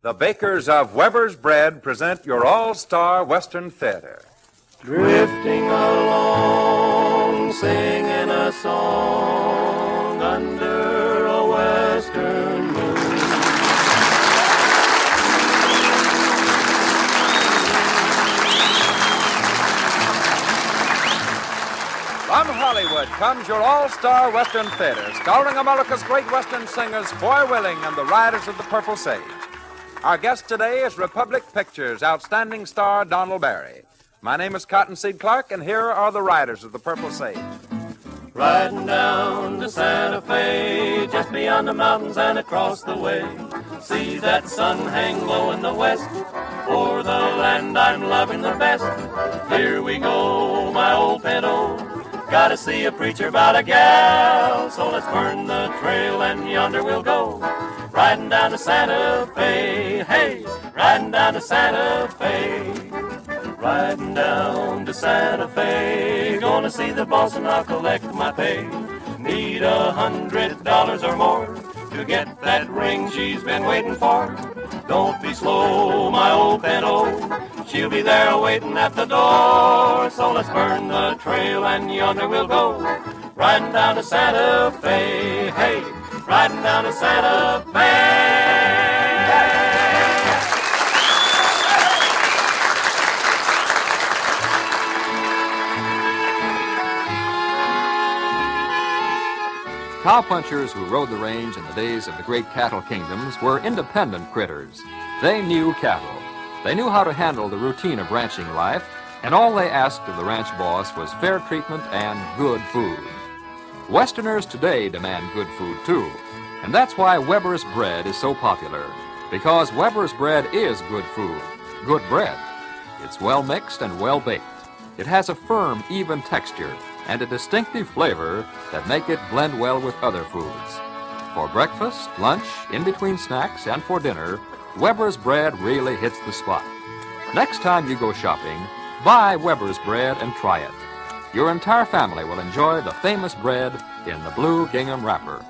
The bakers of Weber's Bread present your all-star Western theater. Drifting along, singing a song under a western moon. From Hollywood comes your all-star Western theater, starring America's great Western singers, Foy Willing and the Riders of the Purple Sage. Our guest today is Republic Pictures' outstanding star, Donald Barry. My name is Cottonseed Clark, and here are the Riders of the Purple Sage. Riding down to Santa Fe, just beyond the mountains and across the way. See that sun hang low in the west, o'er the land I'm loving the best. Here we go, my old pinto, gotta see a preacher about a gal. So let's burn the trail and yonder we'll go, riding down to Santa Fe, hey, riding down to Santa Fe. Riding down to Santa Fe, gonna see the boss and I'll collect my pay. Need $100 or more to get that ring she's been waiting for. Don't be slow, my old pinto, she'll be there waiting at the door. So let's burn the trail and yonder we'll go, riding down to Santa Fe, hey, riding down to Santa Fe. Cowpunchers who rode the range in the days of the great cattle kingdoms were independent critters. They knew cattle. They knew how to handle the routine of ranching life, and all they asked of the ranch boss was fair treatment and good food. Westerners today demand good food too, and that's why Weber's Bread is so popular, because Weber's Bread is good food, good bread. It's well mixed and well baked. It has a firm, even texture and a distinctive flavor that make it blend well with other foods. For breakfast, lunch, in between snacks, and for dinner, Weber's Bread really hits the spot. Next time you go shopping, buy Weber's Bread and try it. Your entire family will enjoy the famous bread in the blue gingham wrapper.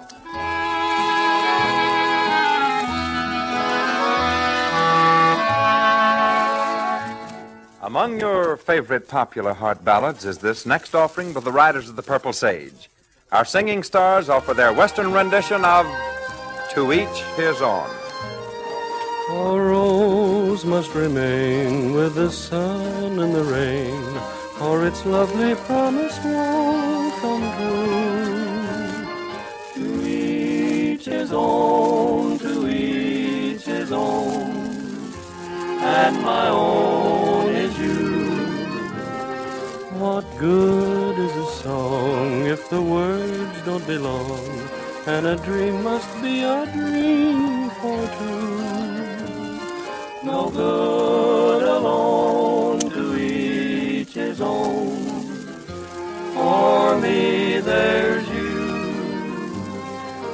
Among your favorite popular heart ballads is this next offering by the Riders of the Purple Sage. Our singing stars offer their Western rendition of To Each His Own. A rose must remain with the sun and the rain, or its lovely promise won't come true. To each his own, to each his own, and my own is you. What good is a song if the words don't belong, and a dream must be a dream for two? No good alone, to each his own. For me there's you.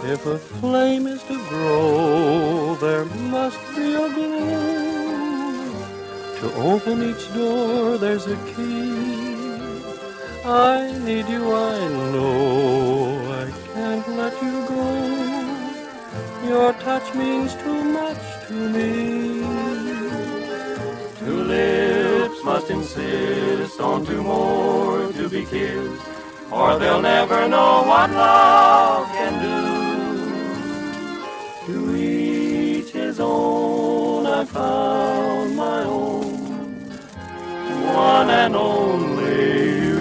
If a flame is to grow, there must be a glow. To open each door, there's a key. I need you, I know. I can't let you go. Your touch means too much to me. Two lips must insist on two more to be kissed, or they'll never know what love can do. To each his own, I found my own, one and only you.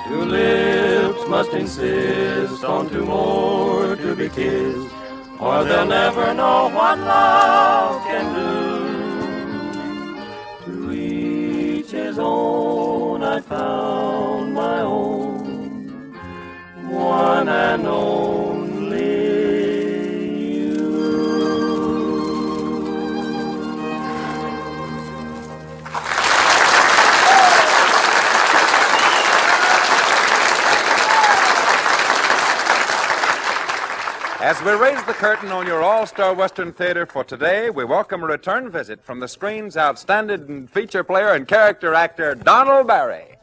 Two lips must insist on two more to be kissed, or they'll never know what love can do. To each his own, I found my own, one and only you. As we raise the curtain on your all-star Western theater for today, we welcome a return visit from the screen's outstanding feature player and character actor, Donald Barry.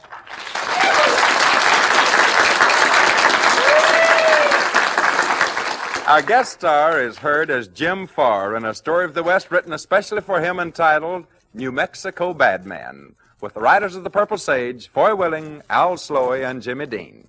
Our guest star is heard as Jim Farr in a story of the West written especially for him entitled New Mexico Badman, with the writers of The Purple Sage, Foy Willing, Al Sloy, and Jimmy Dean.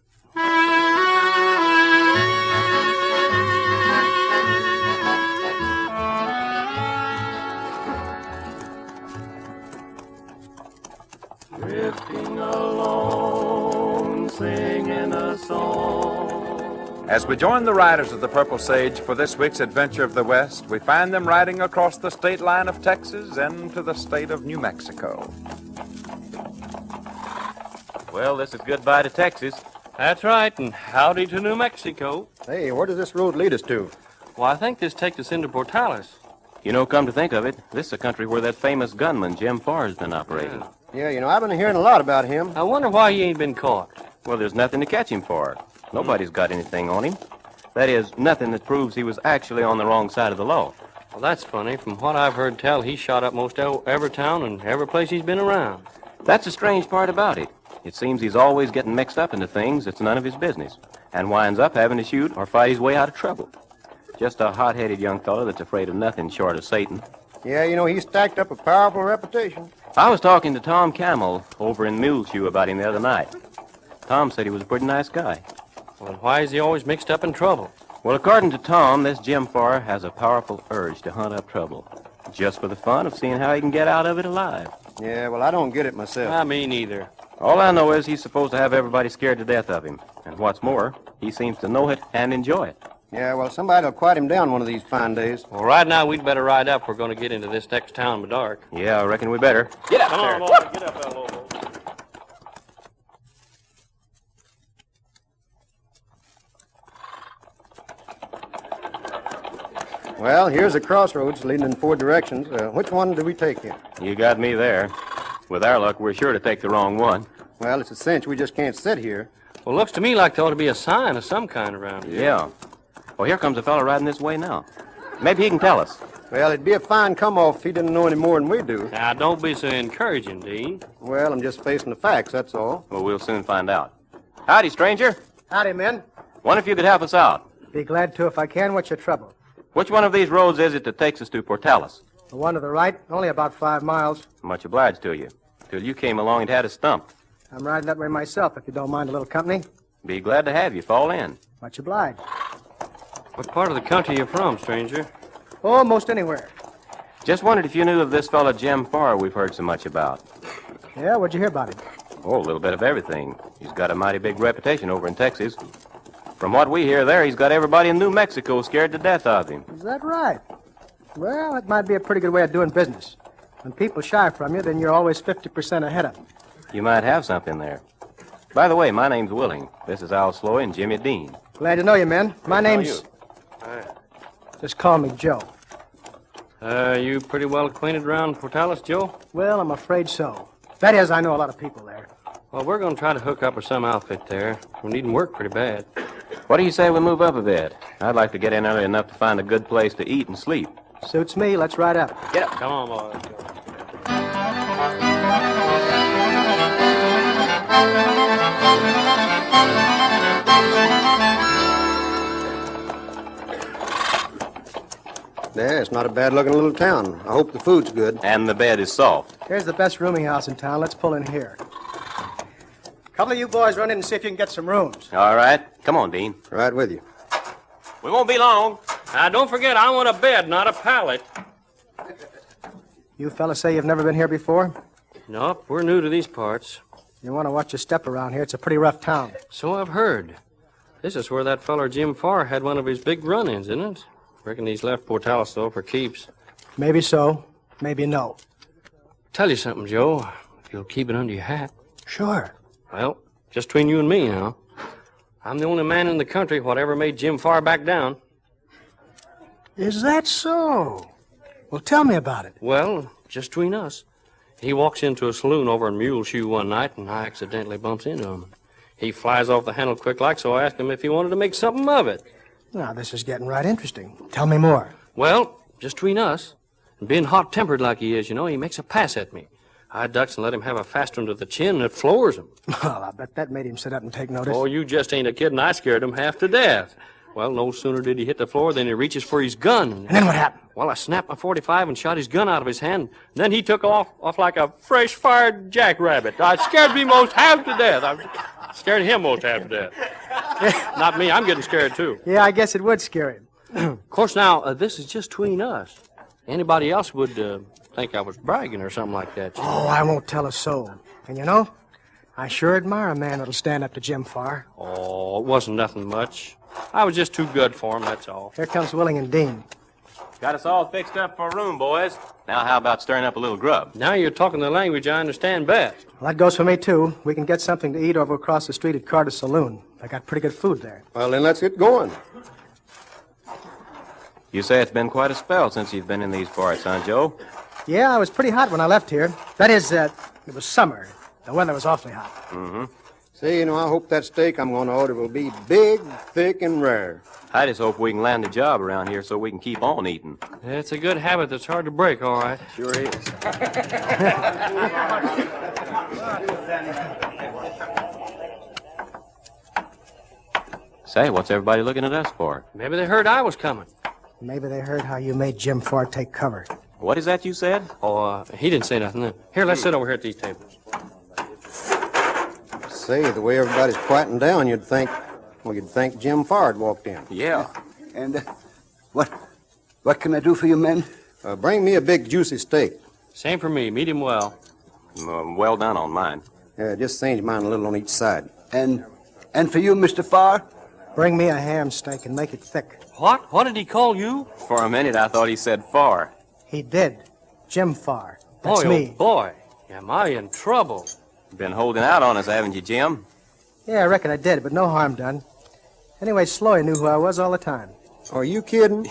Drifting along, singing a song. As we join the riders of the Purple Sage for this week's adventure of the West, we find them riding across the state line of Texas into the state of New Mexico. Well, this is goodbye to Texas. That's right, and howdy to New Mexico. Hey, where does this road lead us to? Well, I think this takes us into Portales. You know, come to think of it, this is a country where that famous gunman, Jim Farr, has been operating. Yeah, I've been hearing a lot about him. I wonder why he ain't been caught. Well, there's nothing to catch him for. Nobody's got anything on him. That is, nothing that proves he was actually on the wrong side of the law. Well, that's funny. From what I've heard tell, he shot up most every town and every place he's been around. That's the strange part about it. It seems he's always getting mixed up into things that's none of his business, and winds up having to shoot or fight his way out of trouble. Just a hot-headed young fellow that's afraid of nothing short of Satan. Yeah, he's stacked up a powerful reputation. I was talking to Tom Camel over in Muleshoe about him the other night. Tom said he was a pretty nice guy. Well, why is he always mixed up in trouble? Well, according to Tom, this Jim Farr has a powerful urge to hunt up trouble, just for the fun of seeing how he can get out of it alive. Yeah, well, I don't get it myself. Me neither. All I know is he's supposed to have everybody scared to death of him. And what's more, he seems to know it and enjoy it. Yeah, well, somebody'll quiet him down one of these fine days. Well, right now, we'd better ride up. We're going to get into this next town in the dark. Yeah, I reckon we better. Get up there. Come on, boy. Get up there, Lobo. Well, here's a crossroads leading in 4 directions. Which one do we take here? You got me there. With our luck, we're sure to take the wrong one. Well, it's a cinch. We just can't sit here. Well, looks to me like there ought to be a sign of some kind around here. Yeah. Well, here comes a fellow riding this way now. Maybe he can tell us. Well, it'd be a fine come-off if he didn't know any more than we do. Now, don't be so encouraging, Dean. Well, I'm just facing the facts, that's all. Well, we'll soon find out. Howdy, stranger. Howdy, men. Wonder if you could help us out. Be glad to if I can. What's your trouble? Which one of these roads is it that takes us to Portales? The one to the right, only about 5 miles. Much obliged to you. Till you came along and had us stumped. I'm riding that way myself, if you don't mind a little company. Be glad to have you. Fall in. Much obliged. What part of the country you from, stranger? Oh, most anywhere. Just wondered if you knew of this fellow Jim Farr we've heard so much about. Yeah, what'd you hear about him? Oh, a little bit of everything. He's got a mighty big reputation over in Texas. From what we hear there, he's got everybody in New Mexico scared to death of him. Is that right? Well, it might be a pretty good way of doing business. When people shy from you, then you're always 50% ahead of them. You might have something there. By the way, my name's Willing. This is Al Sloy and Jimmy Dean. Glad to know you, men. My name's... Just call me Joe. You pretty well acquainted around Portales, Joe? Well, I'm afraid so. That is, I know a lot of people there. Well, we're going to try to hook up with some outfit there. We're needing work pretty bad. What do you say we move up a bit? I'd like to get in early enough to find a good place to eat and sleep. Suits me. Let's ride up. Get up. Come on, boys. Yeah, it's not a bad-looking little town. I hope the food's good. And the bed is soft. Here's the best rooming house in town. Let's pull in here. Couple of you boys run in and see if you can get some rooms. All right. Come on, Dean. Right with you. We won't be long. Now, don't forget, I want a bed, not a pallet. You fellas say you've never been here before? Nope, we're new to these parts. You want to watch your step around here. It's a pretty rough town. So I've heard. This is where that feller Jim Farr had one of his big run-ins, isn't it? Reckon he's left Portales, though, for keeps. Maybe so, maybe no. Tell you something, Joe, if you'll keep it under your hat. Sure. Well, just between you and me, now. I'm the only man in the country whatever made Jim Farr back down. Is that so? Well, tell me about it. Well, just between us. He walks into a saloon over in Muleshoe one night, and I accidentally bumps into him. He flies off the handle quick like, so I asked him if he wanted to make something of it. Now, this is getting right interesting. Tell me more. Well, just between us, and being hot-tempered like he is, he makes a pass at me. I ducks and let him have a fast one to the chin, and it floors him. Well, I bet that made him sit up and take notice. Oh, you just ain't a kid, and I scared him half to death. Well, no sooner did he hit the floor than he reaches for his gun. And then what happened? Well, I snapped my .45 and shot his gun out of his hand. Then he took off like a fresh-fired jackrabbit. I scared me most half to death. I scared him most half to death. Not me. I'm getting scared, too. Yeah, I guess it would scare him. Of course, now, this is just between us. Anybody else would think I was bragging or something like that. Oh, I won't tell a soul. And I sure admire a man that'll stand up to Jim Farr. Oh, it wasn't nothing much. I was just too good for him, that's all. Here comes Willing and Dean. Got us all fixed up for a room, boys. Now how about stirring up a little grub? Now you're talking the language I understand best. Well, that goes for me, too. We can get something to eat over across the street at Carter's Saloon. They got pretty good food there. Well, then let's get going. You say it's been quite a spell since you've been in these parts, huh, Joe? Yeah, I was pretty hot when I left here. That is, it was summer. The weather was awfully hot. Mm-hmm. Say, I hope that steak I'm going to order will be big, thick, and rare. I just hope we can land a job around here so we can keep on eating. It's a good habit that's hard to break, all right. Sure is. Say, what's everybody looking at us for? Maybe they heard I was coming. Maybe they heard how you made Jim Farr take cover. What is that you said? Oh, he didn't say nothing. Here, let's sit over here at these tables. Say, the way everybody's quieting down, you'd think Jim Farr had walked in. Yeah. And what can I do for you men? Bring me a big, juicy steak. Same for me, medium well. Well done on mine. Yeah, just singe mine a little on each side. And for you, Mr. Farr? Bring me a ham steak and make it thick. What? What did he call you? For a minute, I thought he said far. He did. Jim Farr. That's boy, me. Oh boy, am I in trouble. Been holding out on us, haven't you, Jim? Yeah, I reckon I did, but no harm done. Anyway, Sloy knew who I was all the time. Are you kidding?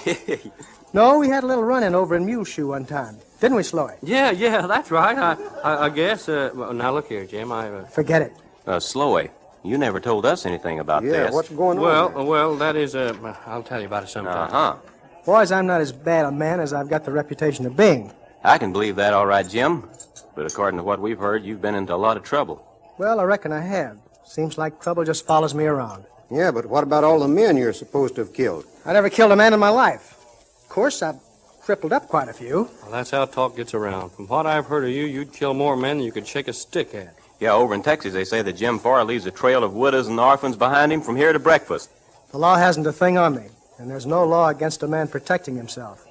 No, we had a little run-in over in Muleshoe one time. Didn't we, Sloy? Yeah, that's right. I guess. Well, now, look here, Jim. Forget it. Sloy, you never told us anything about Yeah, this. what's going on there? Well, that is, I'll tell you about it sometime. Uh-huh. Boys, I'm not as bad a man as I've got the reputation of being. I can believe that all right, Jim. But according to what we've heard, you've been into a lot of trouble. Well, I reckon I have. Seems like trouble just follows me around. Yeah, but what about all the men you're supposed to have killed? I never killed a man in my life. Of course, I've crippled up quite a few. Well, that's how talk gets around. From what I've heard of you, you'd kill more men than you could shake a stick at. Yeah, over in Texas, they say that Jim Farr leaves a trail of widows and orphans behind him from here to breakfast. The law hasn't a thing on me, and there's no law against a man protecting himself,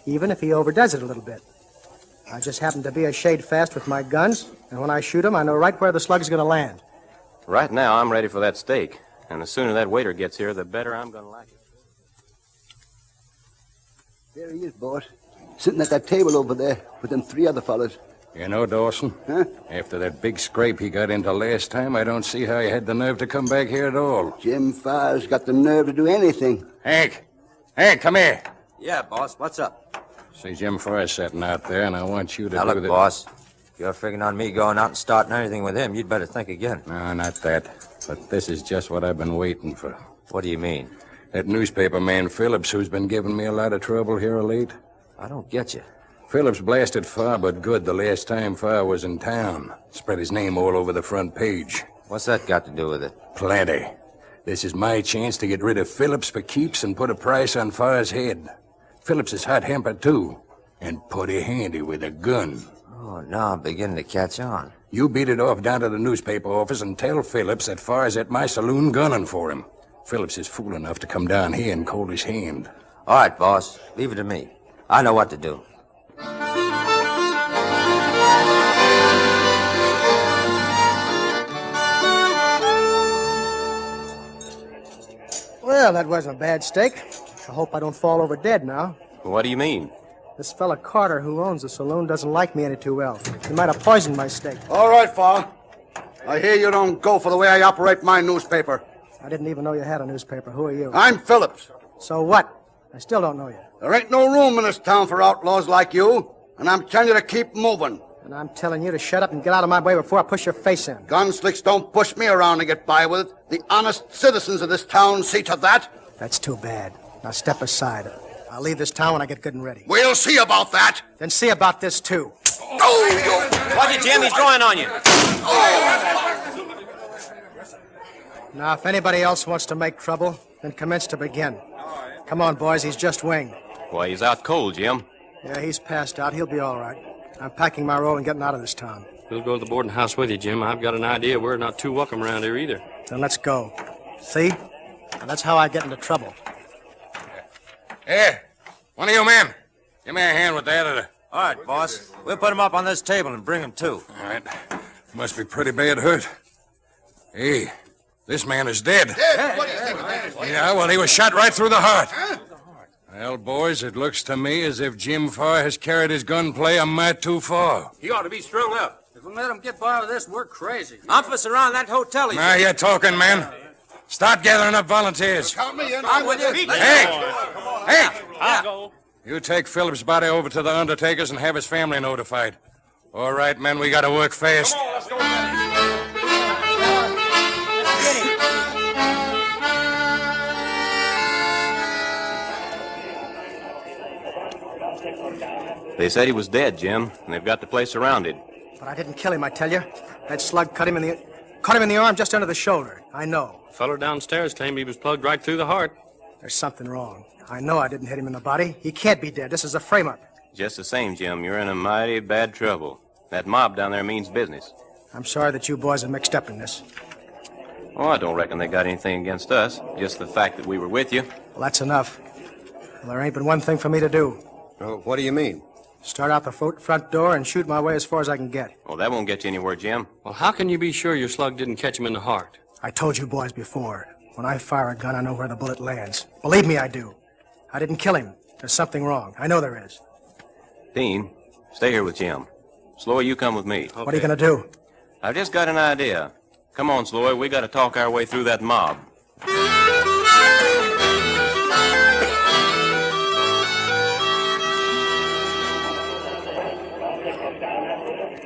even if he overdoes it a little bit. I just happen to be a shade fast with my guns, and when I shoot him, I know right where the slug's going to land. Right now, I'm ready for that steak. And the sooner that waiter gets here, the better I'm going to like it. There he is, boss. Sitting at that table over there with them 3 other fellas. You know, Dawson, Huh? after that big scrape he got into last time, I don't see how he had the nerve to come back here at all. Jim Farr's got the nerve to do anything. Hank! Hank, come here! Yeah, boss, what's up? See, Jim Farr's sitting out there, and I want you to Now, do look, the... boss, if you're figuring on me going out and starting anything with him, you'd better think again. No, not that. But this is just what I've been waiting for. What do you mean? That newspaper man Phillips, who's been giving me a lot of trouble here of late. I don't get you. Phillips blasted Farr but good the last time Farr was in town. Spread his name all over the front page. What's that got to do with it? Plenty. This is my chance to get rid of Phillips for keeps and put a price on Farr's head. Phillips is hot-tempered, too, and putty handy with a gun. Oh, now I'm beginning to catch on. You beat it off down to the newspaper office and tell Phillips that Farr's at my saloon gunning for him. Phillips is fool enough to come down here and call his hand. All right, boss, leave it to me. I know what to do. Well, that wasn't a bad steak. I hope I don't fall over dead now. What do you mean? This fella Carter, who owns the saloon, doesn't like me any too well. He might have poisoned my steak. All right, Farr. I hear you don't go for the way I operate my newspaper. I didn't even know you had a newspaper. Who are you? I'm Phillips. So what? I still don't know you. There ain't no room in this town for outlaws like you, and I'm telling you to keep moving. And I'm telling you to shut up and get out of my way before I push your face in. Gunslicks don't push me around to get by with it. The honest citizens of this town see to that. That's too bad. Now step aside. I'll leave this town when I get good and ready. We'll see about that. Then see about this, too. Watch it, Jim. He's drawing on you. Now, if anybody else wants to make trouble, then commence to begin. Come on, boys. He's just winged. Why, he's out cold, Jim. Yeah, he's passed out. He'll be all right. I'm packing my roll and getting out of this town. We'll go to the boarding house with you, Jim. I've got an idea we're not too welcome around here either. Then let's go. See? Now, that's how I get into trouble. Hey, one of you men, give me a hand with that. All right, boss. We'll put him up on this table and bring him to. All right. Must be pretty bad hurt. Hey, this man is dead. Dead? What do you think of that? Yeah, well, he was shot right through the heart. Well, boys, it looks to me as if Jim Farr has carried his gunplay a mite too far. He ought to be strung up. If we let him get by with this, we're crazy. Office around that hotel. Now you're talking, man. Start gathering up volunteers. Count me in. I'm with you. Hey! I'll go. You take Philip's body over to the undertaker's and have his family notified. All right, men, we gotta work fast. They said he was dead, Jim, and they've got the place surrounded. But I didn't kill him, I tell you. That slug cut him in the arm just under the shoulder. I know. The fellow downstairs claimed he was plugged right through the heart. There's something wrong. I know I didn't hit him in the body. He can't be dead. This is a frame-up. Just the same, Jim, you're in a mighty bad trouble. That mob down there means business. I'm sorry that you boys are mixed up in this. Oh, I don't reckon they got anything against us. Just the fact that we were with you. Well, that's enough. Well, there ain't but one thing for me to do. Oh, what do you mean? Start out the front door and shoot my way as far as I can get. Well, that won't get you anywhere, Jim. Well, how can you be sure your slug didn't catch him in the heart? I told you boys before. When I fire a gun, I know where the bullet lands. Believe me, I do. I didn't kill him. There's something wrong. I know there is. Dean, stay here with Jim. Sloy, you come with me. What are you going to do? I've just got an idea. Come on, Sloy, we got to talk our way through that mob.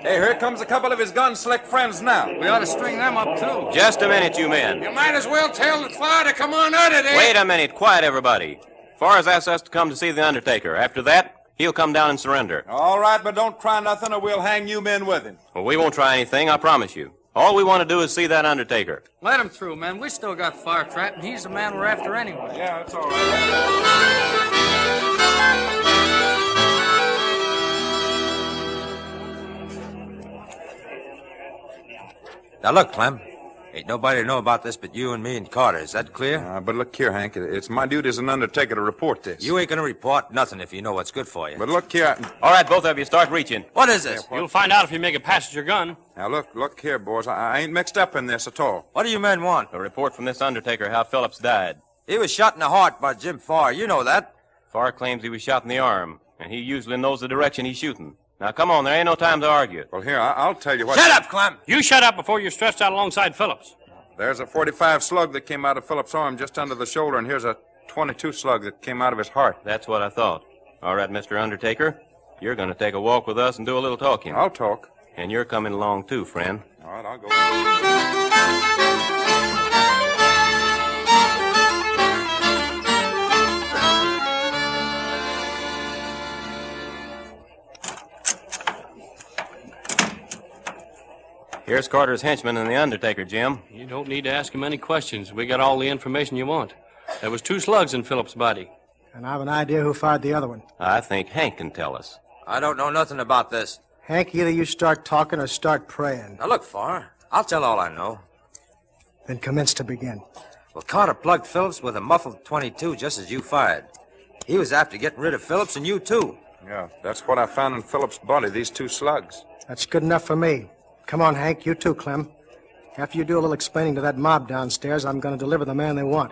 Hey, here comes a couple of his gun-slick friends now. We ought to string them up, too. Just a minute, you men. You might as well tell the Farr to come on out of there. Wait a minute. Quiet, everybody. Farr's asked us to come to see the Undertaker. After that, he'll come down and surrender. All right, but don't try nothing or we'll hang you men with him. Well, we won't try anything, I promise you. All we want to do is see that Undertaker. Let him through, man. We still got Fire Trap, and he's the man we're after anyway. Yeah, that's all right. Now look, Clem. Ain't nobody to know about this but you and me and Carter. Is that clear? But look here, Hank. It's my duty as an undertaker to report this. You ain't gonna report nothing if you know what's good for you. But look here. All right, both of you, start reaching. What is this? You'll find out if you make it past your gun. Now, look here, boys. I ain't mixed up in this at all. What do you men want? A report from this Undertaker how Phillips died. He was shot in the heart by Jim Farr. You know that. Farr claims he was shot in the arm, and he usually knows the direction he's shooting. Now, come on, there ain't no time to argue. Well, here, I'll tell you what... Shut up, Clem! You shut up before you're stretched out alongside Phillips. There's a .45 slug that came out of Phillips' arm just under the shoulder, and here's a .22 slug that came out of his heart. That's what I thought. All right, Mr. Undertaker, you're going to take a walk with us and do a little talking. I'll talk. And you're coming along, too, friend. All right, I'll go. Here's Carter's henchman and the Undertaker, Jim. You don't need to ask him any questions. We got all the information you want. There was 2 slugs in Phillips' body. And I have an idea who fired the other one. I think Hank can tell us. I don't know nothing about this. Hank, either you start talking or start praying. Now look, Farr, I'll tell all I know. Then commence to begin. Well, Carter plugged Phillips with a muffled .22 just as you fired. He was after getting rid of Phillips and you, too. Yeah, that's what I found in Phillips' body, these 2 slugs. That's good enough for me. Come on, Hank, you too, Clem. After you do a little explaining to that mob downstairs, I'm going to deliver the man they want.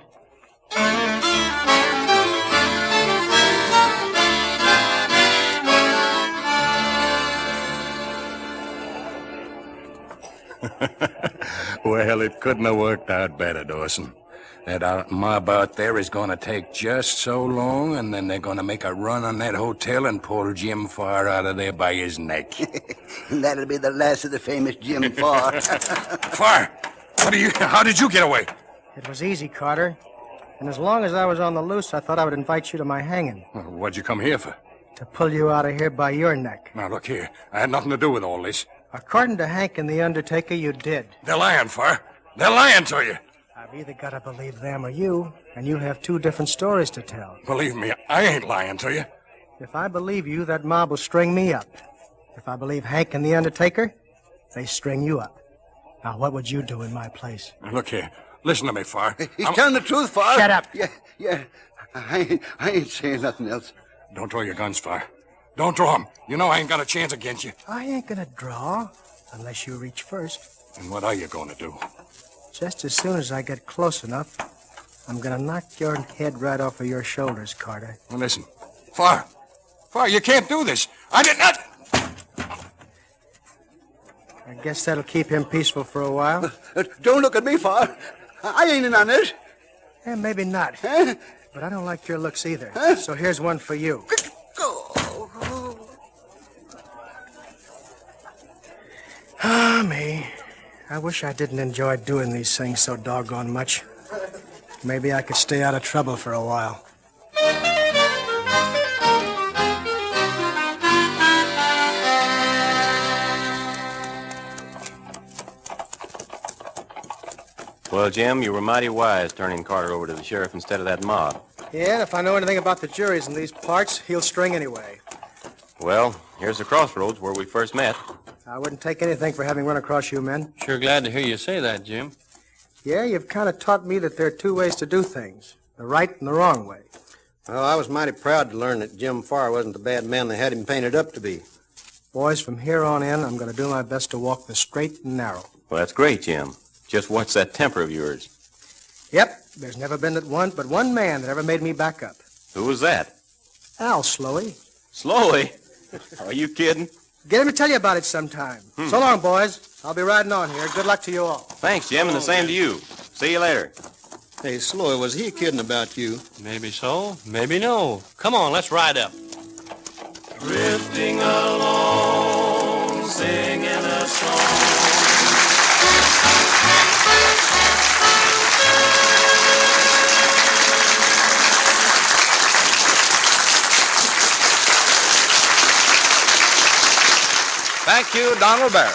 Well, it couldn't have worked out better, Dawson. That mob out there is going to take just so long, and then they're going to make a run on that hotel and pull Jim Farr out of there by his neck. That'll be the last of the famous Jim Farr. Farr, how did you get away? It was easy, Carter. And as long as I was on the loose, I thought I would invite you to my hanging. Well, what'd you come here for? To pull you out of here by your neck. Now, look here. I had nothing to do with all this. According to Hank and the Undertaker, you did. They're lying, Far. They're lying to you. I've either got to believe them or you, and you have two different stories to tell. Believe me, I ain't lying to you. If I believe you, that mob will string me up. If I believe Hank and the Undertaker, they string you up. Now, what would you do in my place? Now, look here. Listen to me, Far. He's telling the truth, Far. Shut up. Yeah. I ain't saying nothing else. Don't draw your guns, Far. Don't draw them. You know I ain't got a chance against you. I ain't gonna draw unless you reach first. And what are you going to do? Just as soon as I get close enough, I'm gonna knock your head right off of your shoulders, Carter. Well, listen. Far, you can't do this. I did not... I guess that'll keep him peaceful for a while. Don't look at me, Far. I ain't in on it. Maybe not. Huh? But I don't like your looks either. Huh? So here's one for you. Ah, me. I wish I didn't enjoy doing these things so doggone much. Maybe I could stay out of trouble for a while. Well, Jim, you were mighty wise turning Carter over to the sheriff instead of that mob. Yeah, and if I know anything about the juries in these parts, he'll string anyway. Well, here's the crossroads where we first met. I wouldn't take anything for having run across you men. Sure glad to hear you say that, Jim. Yeah, you've kind of taught me that there are two ways to do things, the right and the wrong way. Well, I was mighty proud to learn that Jim Farr wasn't the bad man they had him painted up to be. Boys, from here on in, I'm going to do my best to walk the straight and narrow. Well, that's great, Jim. Just what's that temper of yours? Yep, there's never been but one man that ever made me back up. Who was that? Al Sloey. Sloey? Are you kidding? Get him to tell you about it sometime. So long, boys. I'll be riding on here. Good luck to you all. Thanks, Jim, and the same to you. See you later. Hey, Sloy, was he kidding about you? Maybe so, maybe no. Come on, let's ride up. Drifting along, singing a song. Thank you, Donald Barry.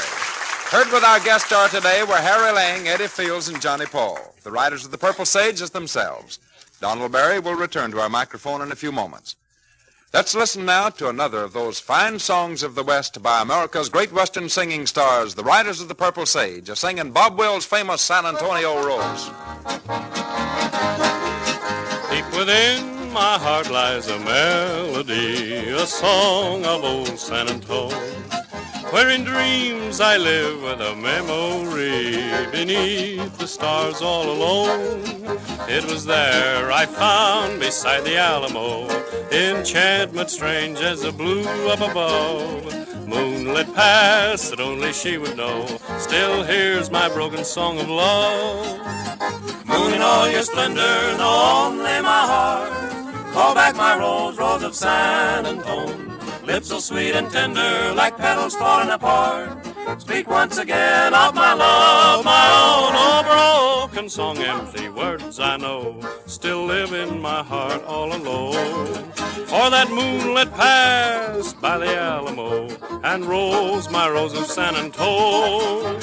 Heard with our guest star today were Harry Lang, Eddie Fields, and Johnny Paul. The writers of The Purple Sage is themselves. Donald Barry will return to our microphone in a few moments. Let's listen now to another of those fine songs of the West by America's great Western singing stars, the writers of The Purple Sage, a singing Bob Wills' famous San Antonio Rose. Deep within my heart lies a melody, a song of old San Antonio, where in dreams I live with a memory beneath the stars all alone. It was there I found beside the Alamo enchantment strange as the blue up above. Moonlit past that only she would know still hears my broken song of love. Moon in all your splendor, know only my heart. Call back my rose, rose of San Antonio. Lips so sweet and tender, like petals falling apart. Speak once again of my love, my own. Oh, broken song, empty words I know still live in my heart all alone. For that moonlit past by the Alamo and rose, my rose of San Antonio.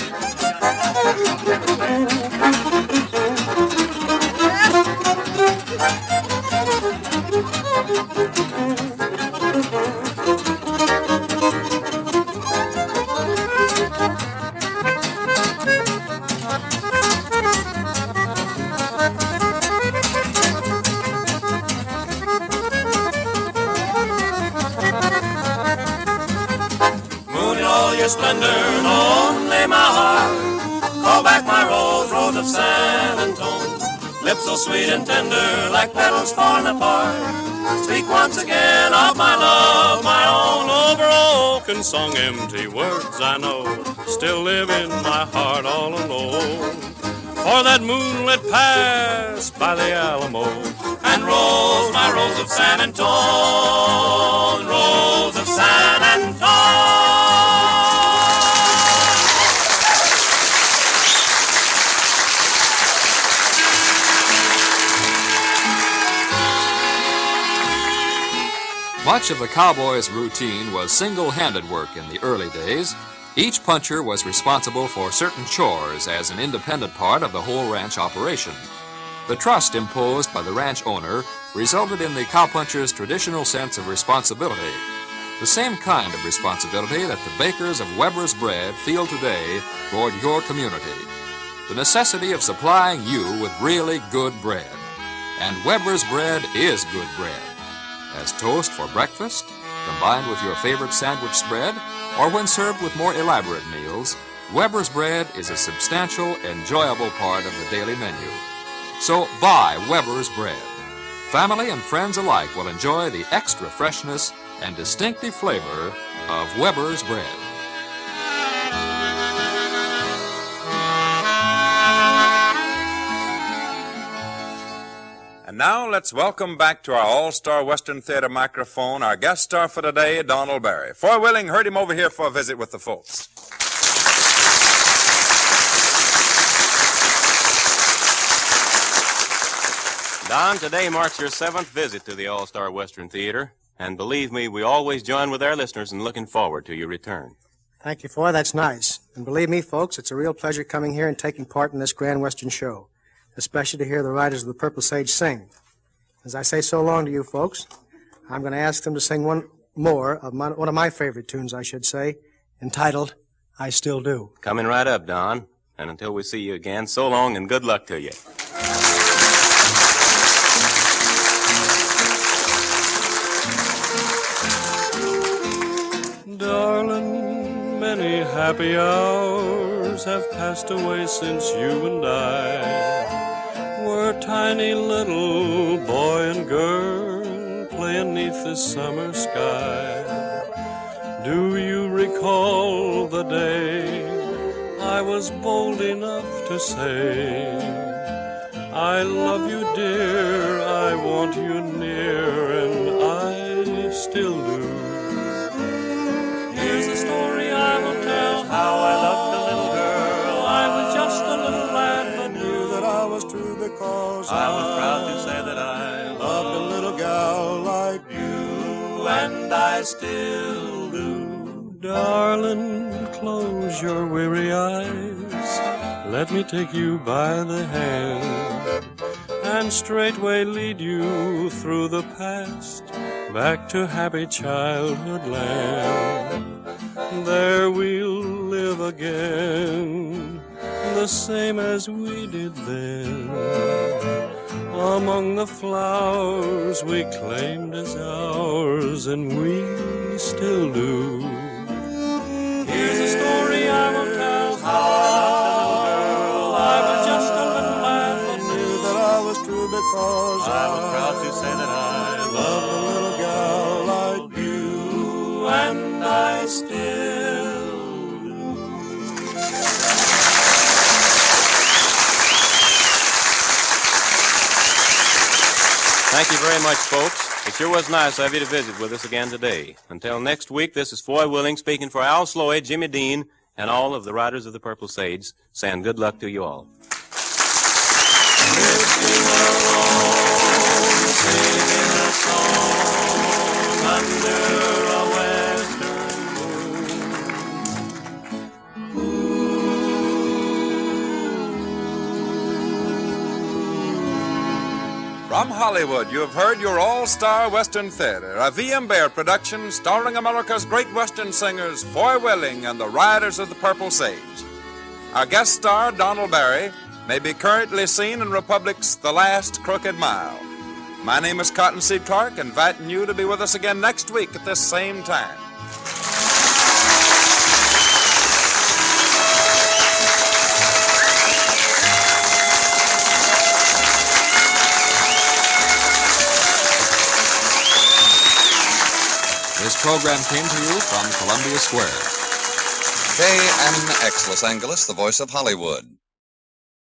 Splendor, only my heart. Call back my rose, rose of San Antonio. Lips so sweet and tender, like petals falling apart. Speak once again of my love, my own. Oh, broken song, empty words I know still live in my heart all alone. For that moonlit past by the Alamo and rose, my rose of San Antonio, rose of San Antonio. Much of the cowboys' routine was single-handed work in the early days. Each puncher was responsible for certain chores as an independent part of the whole ranch operation. The trust imposed by the ranch owner resulted in the cowpuncher's traditional sense of responsibility, the same kind of responsibility that the bakers of Weber's Bread feel today toward your community. The necessity of supplying you with really good bread. And Weber's Bread is good bread. As toast for breakfast, combined with your favorite sandwich spread, or when served with more elaborate meals, Weber's Bread is a substantial, enjoyable part of the daily menu. So buy Weber's Bread. Family and friends alike will enjoy the extra freshness and distinctive flavor of Weber's Bread. And now let's welcome back to our All-Star Western Theater microphone our guest star for today, Donald Barry. Foy Willing heard him over here for a visit with the folks. Don, today marks your 7th visit to the All-Star Western Theater. And believe me, we always join with our listeners in looking forward to your return. Thank you, Foy. That's nice. And believe me, folks, it's a real pleasure coming here and taking part in this grand Western show, especially to hear the Riders of the Purple Sage sing. As I say so long to you folks, I'm going to ask them to sing one of my favorite tunes, I should say, entitled, I Still Do. Coming right up, Don. And until we see you again, so long and good luck to you. Darling, many happy hours have passed away since you and I were tiny little boy and girl playing 'neath the summer sky. Do you recall the day I was bold enough to say, I love you, dear, I want you near, and I still do. Here's the story I will tell, how I loved the little girl. I was just a little lad, but knew that I was true because I was proud to say that I loved a little gal like you, and I still do. Darling, close your weary eyes. Let me take you by the hand and straightway lead you through the past, back to happy childhood land. There we'll live again, the same as we did then, among the flowers we claimed as ours, and we still do. Here's a story I will tell, how I loved a little girl. I was just a little lad, but knew that I was true because I was proud to say that I loved a little gal like you, and I still do. Thank you very much, folks. It sure was nice of you to visit with us again today. Until next week, this is Foy Willing speaking for Al Sloy, Jimmy Dean, and all of the Riders of the Purple Sage, saying good luck to you all. Singing a song under a western From Hollywood, you have heard your All-Star Western Theater, a V.M. Bear production starring America's great Western singers, Foy Willing and the Riders of the Purple Sage. Our guest star, Donald Barry, may be currently seen in Republic's The Last Crooked Mile. My name is Cottonseed Clark, inviting you to be with us again next week at this same time. This program came to you from Columbia Square. KNX Los Angeles, the voice of Hollywood.